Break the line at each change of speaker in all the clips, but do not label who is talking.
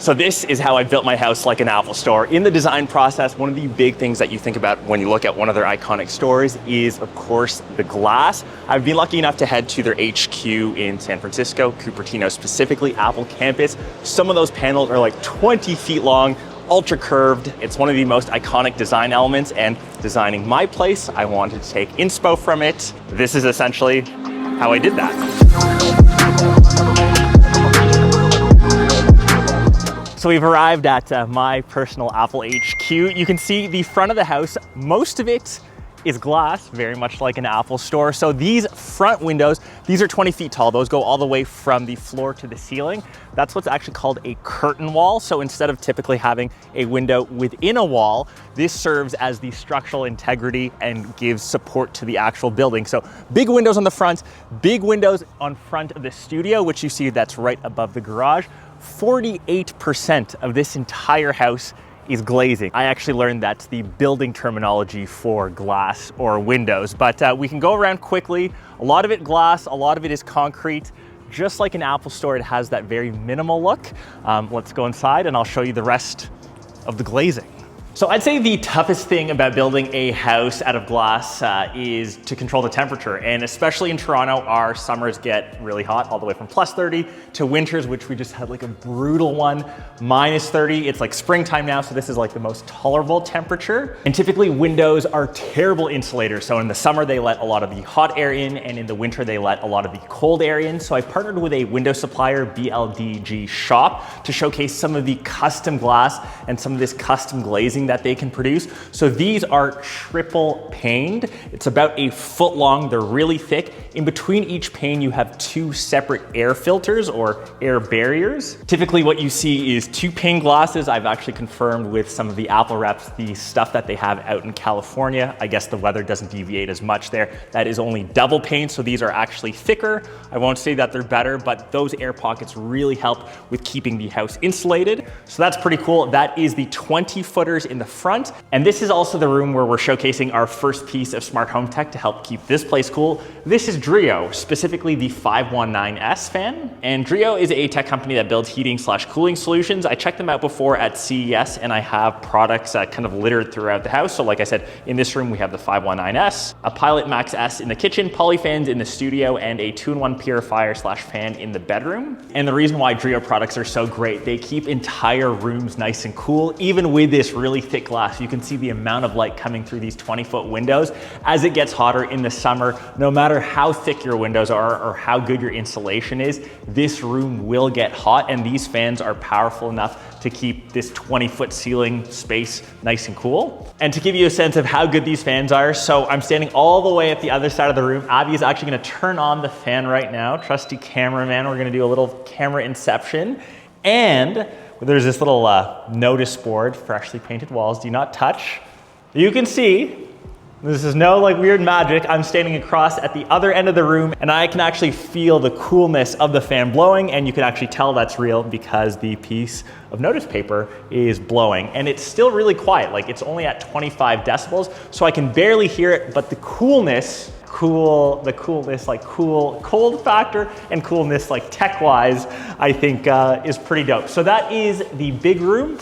So this is how I built my house like an Apple store. In the design process, one of the big things that you think about when you look at one of their iconic stores is, of course, the glass. I've been lucky enough to head to their HQ in San Francisco, Cupertino specifically, Apple campus. Some of those panels are like 20 feet long, ultra curved. It's one of the most iconic design elements, and designing my place, I wanted to take inspo from it. This is essentially how I did that. So we've arrived at my personal Apple HQ. You can see the front of the house. Most of it is glass, very much like an Apple store. So these front windows, these are 20 feet tall. Those go all the way from the floor to the ceiling. That's what's actually called a curtain wall. So instead of typically having a window within a wall, this serves as the structural integrity and gives support to the actual building. So big windows on the front, big windows on front of the studio, which you see that's right above the garage. 48% of this entire house is glazing. I actually learned that's the building terminology for glass or windows, but we can go around quickly. A lot of it glass, a lot of it is concrete. Just like an Apple store, it has that very minimal look. Let's go inside and I'll show you the rest of the glazing. So I'd say the toughest thing about building a house out of glass is to control the temperature. And especially in Toronto, our summers get really hot, all the way from +30 to winters, which we just had like a brutal one, -30. It's like springtime now, so this is like the most tolerable temperature. And typically windows are terrible insulators. So in the summer, they let a lot of the hot air in, and in the winter, they let a lot of the cold air in. So I partnered with a window supplier, BLDG Shop, to showcase some of the custom glass and some of this custom glazing that they can produce. So these are triple paned. It's about a foot long. They're really thick. In between each pane, you have two separate air filters or air barriers. Typically what you see is two pane glasses. I've actually confirmed with some of the Apple reps, the stuff that they have out in California, I guess the weather doesn't deviate as much there. That is only double pane. So these are actually thicker. I won't say that they're better, but those air pockets really help with keeping the house insulated. So that's pretty cool. That is the 20 footers in the front. And this is also the room where we're showcasing our first piece of smart home tech to help keep this place cool. This is Drio, specifically the 519S fan. And Drio is a tech company that builds heating/cooling solutions. I checked them out before at CES, and I have products kind of littered throughout the house. So like I said, in this room, we have the 519S, a Pilot Max S in the kitchen, polyfans in the studio, and a 2-in-1 purifier/fan in the bedroom. And the reason why Drio products are so great, they keep entire rooms nice and cool, even with this really thick glass. You can see the amount of light coming through these 20-foot windows. As it gets hotter in the summer, no matter how thick your windows are or how good your insulation is, this room will get hot, and these fans are powerful enough to keep this 20-foot ceiling space nice and cool. And to give you a sense of how good these fans are, so I'm standing all the way at the other side of the room. Abby is actually gonna turn on the fan right now. Trusty cameraman, we're gonna do a little camera inception. And there's this little notice board, freshly painted walls, do not touch. You can see, this is no like weird magic. I'm standing across at the other end of the room, and I can actually feel the coolness of the fan blowing, and you can actually tell that's real because the piece of notice paper is blowing, and it's still really quiet. Like it's only at 25 decibels, so I can barely hear it, but the coolness, like cold factor and coolness like tech-wise, I think is pretty dope. So that is the big room.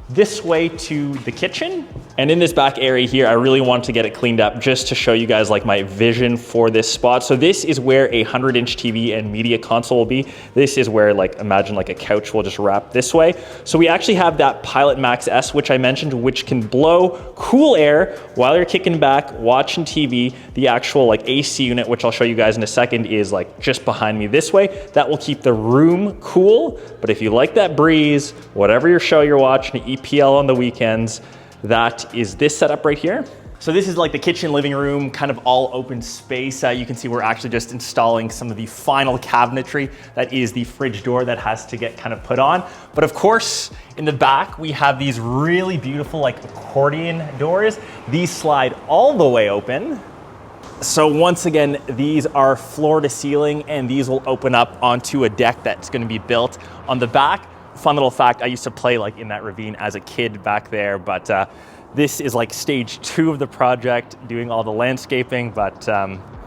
This way to the kitchen. And in this back area here, I really want to get it cleaned up just to show you guys like my vision for this spot. So this is where a 100-inch TV and media console will be. This is where like, imagine like a couch will just wrap this way. So we actually have that Pilot Max S, which I mentioned, which can blow cool air while you're kicking back, watching TV. The actual like AC unit, which I'll show you guys in a second, is like just behind me this way. That will keep the room cool. But if you like that breeze, whatever your show you're watching, EPL on the weekends, that is this setup right here. So this is like the kitchen, living room, kind of all open space. You can see we're actually just installing some of the final cabinetry. That is the fridge door that has to get kind of put on. But of course, in the back, we have these really beautiful like accordion doors. These slide all the way open. So once again, these are floor to ceiling, and these will open up onto a deck that's gonna be built on the back. Fun little fact, I used to play like in that ravine as a kid back there, but this is like stage 2 of the project, doing all the landscaping, but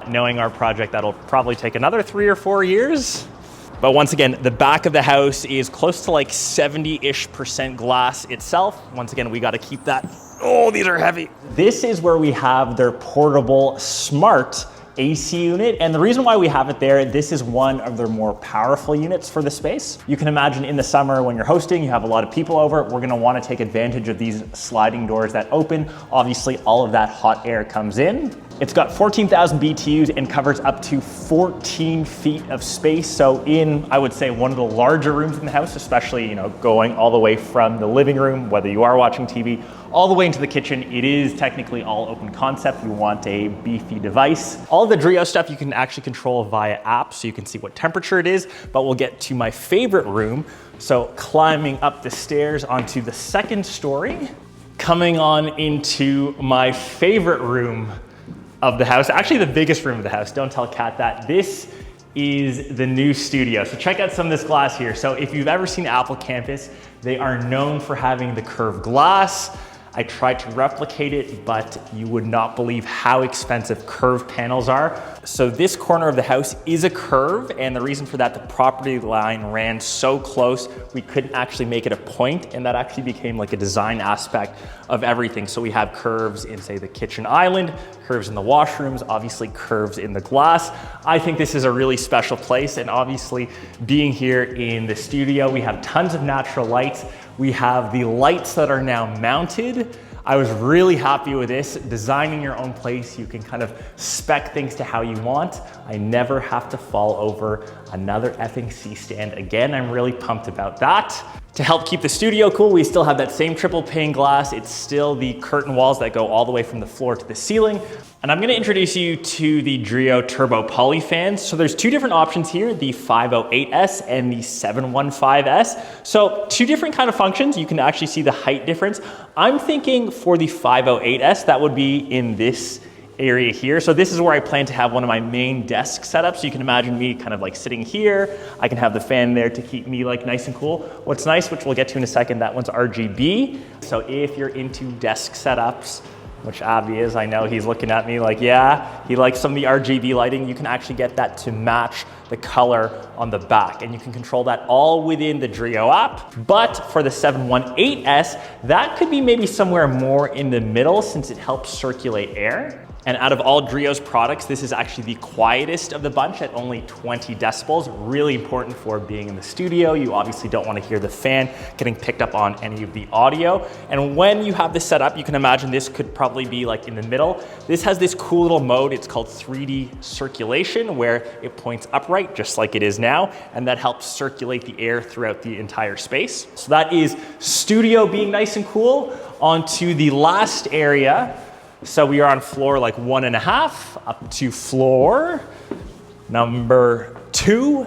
knowing our project, that'll probably take another 3 or 4 years. But once again, the back of the house is close to like 70-ish% glass itself. Once again, we got to keep that. Oh, these are heavy. This is where we have their portable smart AC unit. And the reason why we have it there, this is one of their more powerful units for the space. You can imagine in the summer when you're hosting, you have a lot of people over, we're gonna wanna take advantage of these sliding doors that open. Obviously, all of that hot air comes in. It's got 14,000 BTUs and covers up to 14 feet of space. So in, I would say, one of the larger rooms in the house, especially, you know, going all the way from the living room, whether you are watching TV, all the way into the kitchen, it is technically all open concept. You want a beefy device. All the Drio stuff you can actually control via app, so you can see what temperature it is, but we'll get to my favorite room. So climbing up the stairs onto the second story, coming on into my favorite room of the house, actually the biggest room of the house. Don't tell Kat that. This is the new studio. So check out some of this glass here. So if you've ever seen Apple Campus, they are known for having the curved glass. I tried to replicate it, but you would not believe how expensive curved panels are. So this corner of the house is a curve, and the reason for that, the property line ran so close, we couldn't actually make it a point, and that actually became like a design aspect of everything. So we have curves in, say, the kitchen island, curves in the washrooms, obviously curves in the glass. I think this is a really special place, and obviously being here in the studio, we have tons of natural lights. We have the lights that are now mounted. I was really happy with this. Designing your own place, you can kind of spec things to how you want. I never have to fall over another effing C-stand again. I'm really pumped about that. To help keep the studio cool, we still have that same triple pane glass. It's still the curtain walls that go all the way from the floor to the ceiling. And I'm gonna introduce you to the Drio Turbo Poly fans. So there's two different options here, the 508S and the 715S. So two different kind of functions. You can actually see the height difference. I'm thinking for the 508S, that would be in this area here. So this is where I plan to have one of my main desk setups. So you can imagine me kind of like sitting here. I can have the fan there to keep me like nice and cool. What's nice, which we'll get to in a second, that one's RGB. So if you're into desk setups, which Abby is, I know he's looking at me like, yeah, he likes some of the RGB lighting. You can actually get that to match the color on the back, and you can control that all within the Drio app. But for the 718S, that could be maybe somewhere more in the middle since it helps circulate air. And out of all Drio's products, this is actually the quietest of the bunch at only 20 decibels. Really important for being in the studio. You obviously don't want to hear the fan getting picked up on any of the audio. And when you have this set up, you can imagine this could probably be like in the middle. This has this cool little mode. It's called 3D circulation, where it points upright just like it is now. And that helps circulate the air throughout the entire space. So that is studio being nice and cool. On to the last area. So we are on floor like 1.5 up to floor number 2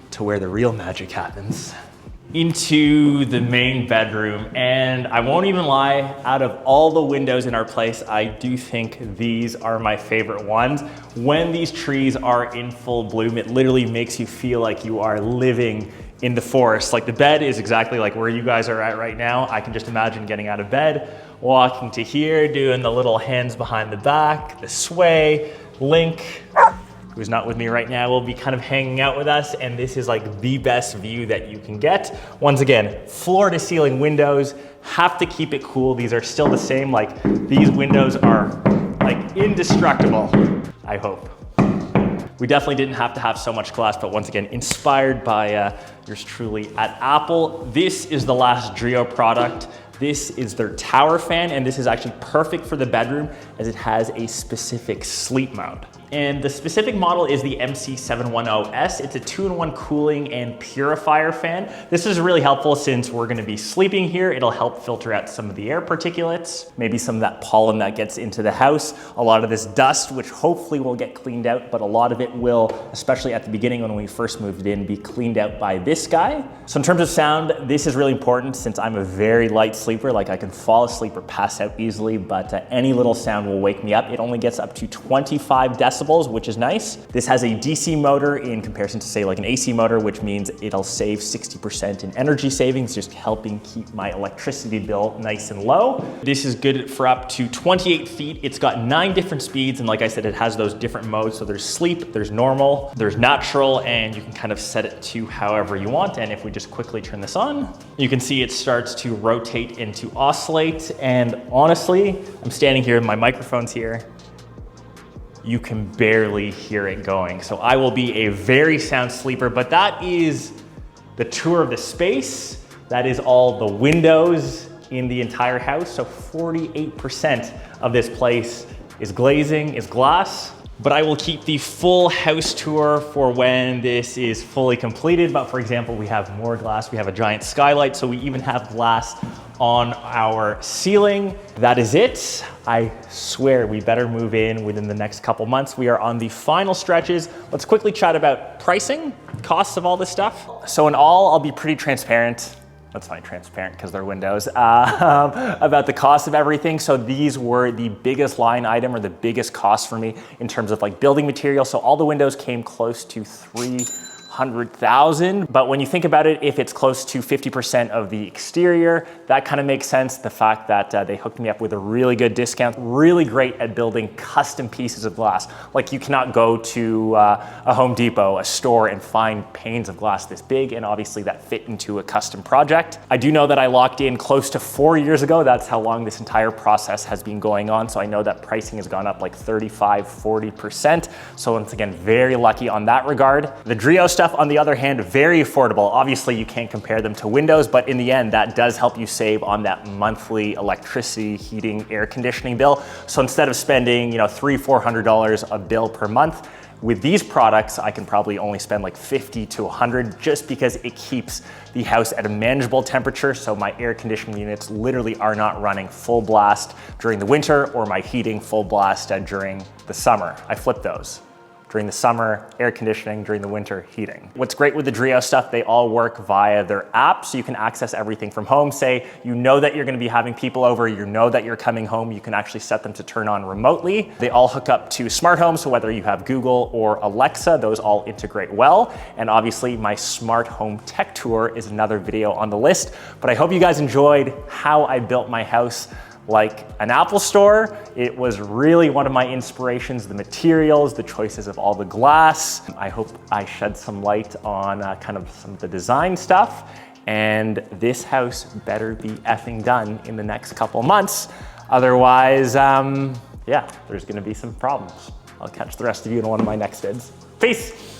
to where the real magic happens. Into the main bedroom. And I won't even lie, out of all the windows in our place, I do think these are my favorite ones. When these trees are in full bloom, it literally makes you feel like you are living in the forest. Like the bed is exactly like where you guys are at right now. I can just imagine getting out of bed, walking to here, doing the little hands behind the back, the sway. Link, who's not with me right now, will be kind of hanging out with us, and this is like the best view that you can get. Once again, floor to ceiling windows, have to keep it cool. These are still the same, like these windows are like indestructible, I hope. We definitely didn't have to have so much glass, but once again, inspired by yours truly at Apple. This is the last Drio product. This is their tower fan, and this is actually perfect for the bedroom as it has a specific sleep mode. And the specific model is the MC710S. It's a 2-in-1 cooling and purifier fan. This is really helpful since we're gonna be sleeping here. It'll help filter out some of the air particulates, maybe some of that pollen that gets into the house, a lot of this dust, which hopefully will get cleaned out, but a lot of it will, especially at the beginning when we first moved in, be cleaned out by this guy. So in terms of sound, this is really important since I'm a very light sleeper. Like I can fall asleep or pass out easily, but any little sound will wake me up. It only gets up to 25 decibels. decibels, which is nice. This has a DC motor in comparison to say like an AC motor, which means it'll save 60% in energy savings, just helping keep my electricity bill nice and low. This is good for up to 28 feet. It's got 9 different speeds. And like I said, it has those different modes. So there's sleep, there's normal, there's natural, and you can kind of set it to however you want. And if we just quickly turn this on, you can see it starts to rotate into oscillate. And honestly, I'm standing here, my microphone's here. You can barely hear it going. So I will be a very sound sleeper, but that is the tour of the space. That is all the windows in the entire house. So 48% of this place is glazing, is glass. But I will keep the full house tour for when this is fully completed. But for example, we have more glass. We have a giant skylight, so we even have glass on our ceiling. That is it. I swear we better move in within the next couple months. We are on the final stretches. Let's quickly chat about pricing, costs of all this stuff. So in all, I'll be pretty transparent. That's fine, transparent because they're windows, about the cost of everything. So these were the biggest line item or the biggest cost for me in terms of like building material. So all the windows came close to 300,000. But when you think about it, if it's close to 50% of the exterior, that kind of makes sense. The fact that they hooked me up with a really good discount, really great at building custom pieces of glass. Like you cannot go to a Home Depot, a store, and find panes of glass this big, and obviously that fit into a custom project. I do know that I locked in close to 4 years ago. That's how long this entire process has been going on. So I know that pricing has gone up like 35, 40%. So once again, very lucky on that regard. The Drio stuff, on the other hand, very affordable. Obviously you can't compare them to windows, but in the end, that does help you save on that monthly electricity, heating, air conditioning bill. So instead of spending, $300, $400 a bill per month, with these products, I can probably only spend like 50 to 100 just because it keeps the house at a manageable temperature. So my air conditioning units literally are not running full blast during the winter, or my heating full blast during the summer. I flip those. During the summer, air conditioning; during the winter, heating. What's great with the Drio stuff, they all work via their app, so you can access everything from home. Say you know that you're gonna be having people over, you know that you're coming home, you can actually set them to turn on remotely. They all hook up to smart home, so whether you have Google or Alexa, those all integrate well. And obviously my smart home tech tour is another video on the list. But I hope you guys enjoyed how I built my house like an Apple store. It was really one of my inspirations, the materials, the choices of all the glass. I hope I shed some light on kind of some of the design stuff. And this house better be effing done in the next couple months. Otherwise, yeah, there's gonna be some problems. I'll catch the rest of you in one of my next vids. Peace.